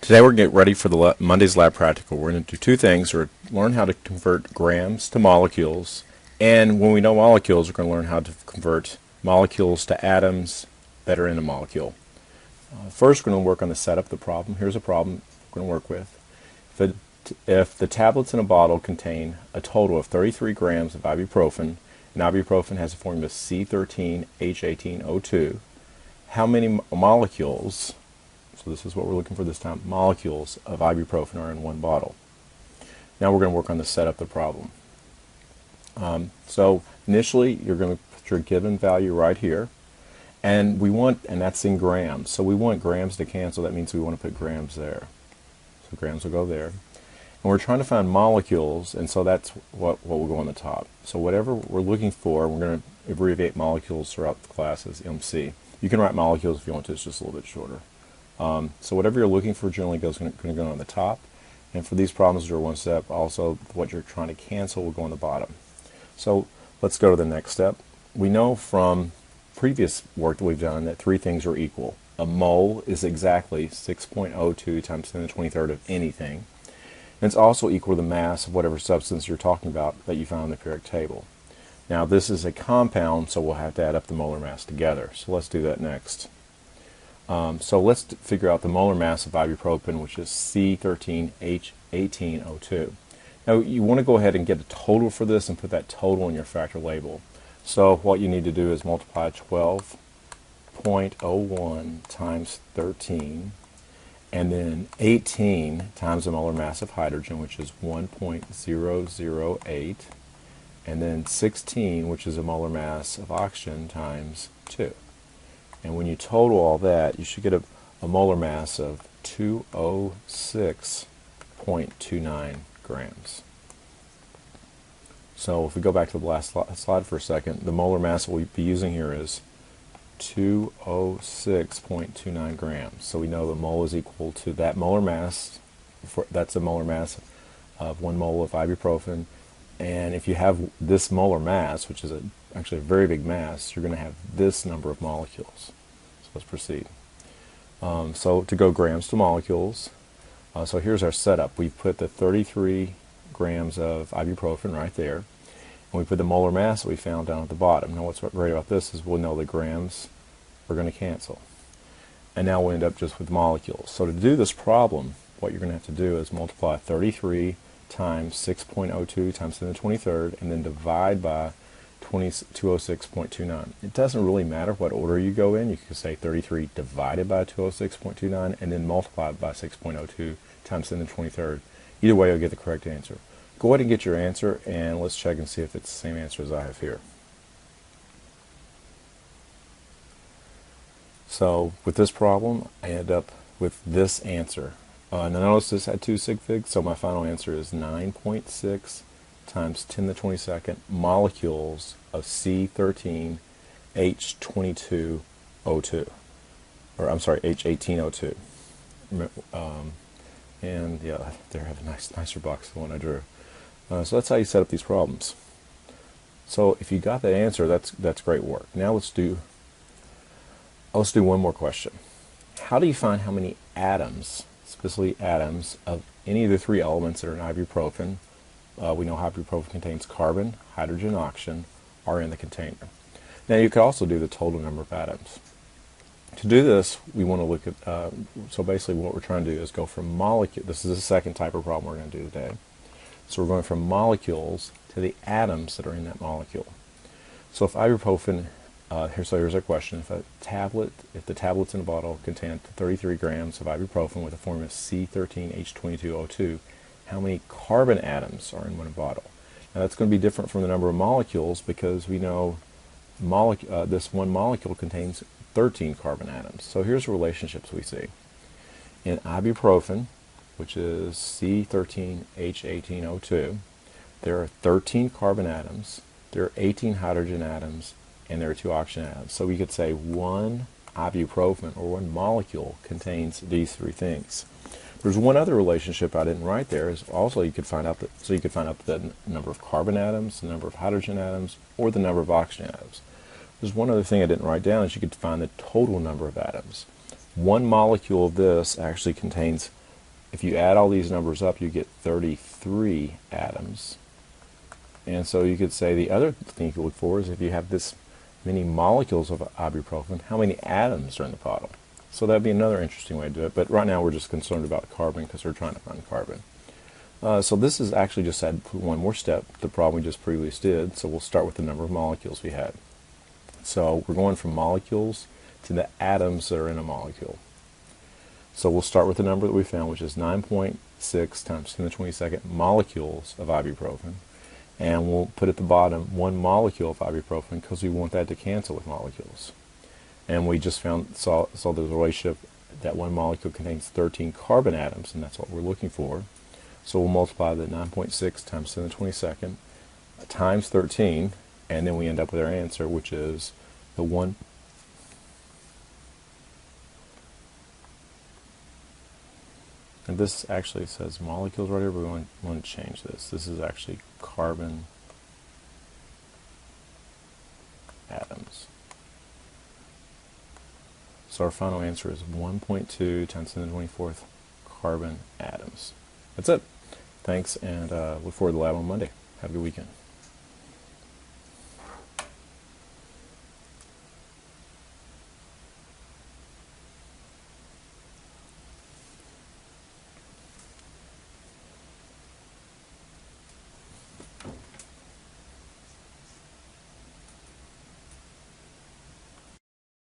Today we're going to get ready for the Monday's lab practical. We're going to do two things. We're going to learn how to convert grams to molecules, and when we know molecules, we're going to learn how to convert molecules to atoms that are in a molecule. First, we're going to work on the setup of the problem. Here's a problem we're going to work with. If the tablets in a bottle contain a total of 33 grams of ibuprofen, and ibuprofen has a formula C13H18O2, how many molecules, so this is what we're looking for this time, molecules of ibuprofen are in one bottle? Now we're going to work on the setup of the problem. So initially you're going to put your given value right here, and that's in grams, so we want grams to cancel. That means we want to put grams there, so grams will go there. And we're trying to find molecules, and so that's what will go on the top. So whatever we're looking for, we're going to abbreviate molecules throughout the class as MC. You can write molecules if you want to, it's just a little bit shorter. So whatever you're looking for generally going to go on the top, and for these problems that are one step, also what you're trying to cancel will go on the bottom. So let's go to the next step. We know from previous work that we've done that three things are equal. A mole is exactly 6.02 times 10 to the 23rd of anything. And it's also equal to the mass of whatever substance you're talking about that you found in the periodic table. Now this is a compound, so we'll have to add up the molar mass together. So let's do that next. So let's figure out the molar mass of ibuprofen, which is C13H18O2. Now you want to go ahead and get a total for this and put that total in your factor label. So what you need to do is multiply 12.01 times 13, and then 18 times the molar mass of hydrogen, which is 1.008, and then 16, which is a molar mass of oxygen, times 2. And when you total all that, you should get a molar mass of 206.29 grams. So if we go back to the last slide for a second, the molar mass we'll be using here is 206.29 grams. So we know the mole is equal to that molar mass. That's the molar mass of 1 mole of ibuprofen. And if you have this molar mass, which is actually a very big mass, you're going to have this number of molecules. So let's proceed. So to go grams to molecules, so here's our setup. We've put the 33 grams of ibuprofen right there, and we put the molar mass that we found down at the bottom. Now what's great about this is we'll know the grams are going to cancel, and now we'll end up just with molecules. So to do this problem, what you're going to have to do is multiply 33 times 6.02 times 10 to the 23rd, and then divide by 206.29. It doesn't really matter what order you go in. You could say 33 divided by 206.29 and then multiply by 6.02 times 10 to the 23rd. Either way, you'll get the correct answer. Go ahead and get your answer, and let's check and see if it's the same answer as I have here. So with this problem, I end up with this answer. Now notice this had two sig figs, so my final answer is 9.6 times 10 to the 22nd molecules of C13H22O2, or I'm sorry, H18O2. And yeah, there I have a nicer box than the one I drew. So that's how you set up these problems. So if you got that answer, that's great work. Now let's do one more question. How do you find how many atoms, specifically atoms, of any of the three elements that are in ibuprofen? We know ibuprofen contains carbon, hydrogen, oxygen, are in the container. Now you could also do the total number of atoms. To do this, we want to look at, so basically what we're trying to do is go from molecule. This is the second type of problem we're going to do today. So we're going from molecules to the atoms that are in that molecule. So if ibuprofen, here's our question. If the tablets in a bottle contain 33 grams of ibuprofen with a formula C13H22O2, how many carbon atoms are in one bottle? Now that's going to be different from the number of molecules, because we know this one molecule contains 13 carbon atoms. So here's the relationships we see. In ibuprofen, which is C13H18O2, there are 13 carbon atoms, there are 18 hydrogen atoms, and there are 2 oxygen atoms. So we could say one ibuprofen, or one molecule, contains these three things. There's one other relationship I didn't write there. Is also you could find out the number of carbon atoms, the number of hydrogen atoms, or the number of oxygen atoms. There's one other thing I didn't write down, is you could find the total number of atoms. One molecule of this actually contains if you add all these numbers up, you get 33 atoms. And so you could say the other thing you could look for is if you have this many molecules of ibuprofen, how many atoms are in the bottle? So that'd be another interesting way to do it. But right now we're just concerned about carbon because we're trying to find carbon. So this is actually just add one more step to the problem we just previously did. So we'll start with the number of molecules we had. So we're going from molecules to the atoms that are in a molecule. So we'll start with the number that we found, which is 9.6 times 10 to the 22nd molecules of ibuprofen. And we'll put at the bottom 1 molecule of ibuprofen because we want that to cancel with molecules. And we just saw the relationship that 1 molecule contains 13 carbon atoms, and that's what we're looking for. So we'll multiply the 9.6 times 10 to the 22nd times 13, and then we end up with our answer, which is the 1. And this actually says molecules right here, but we want to change this. This is actually carbon atoms. So our final answer is 1.2 times 10 to the 24th carbon atoms. That's it. Thanks, and look forward to the lab on Monday. Have a good weekend.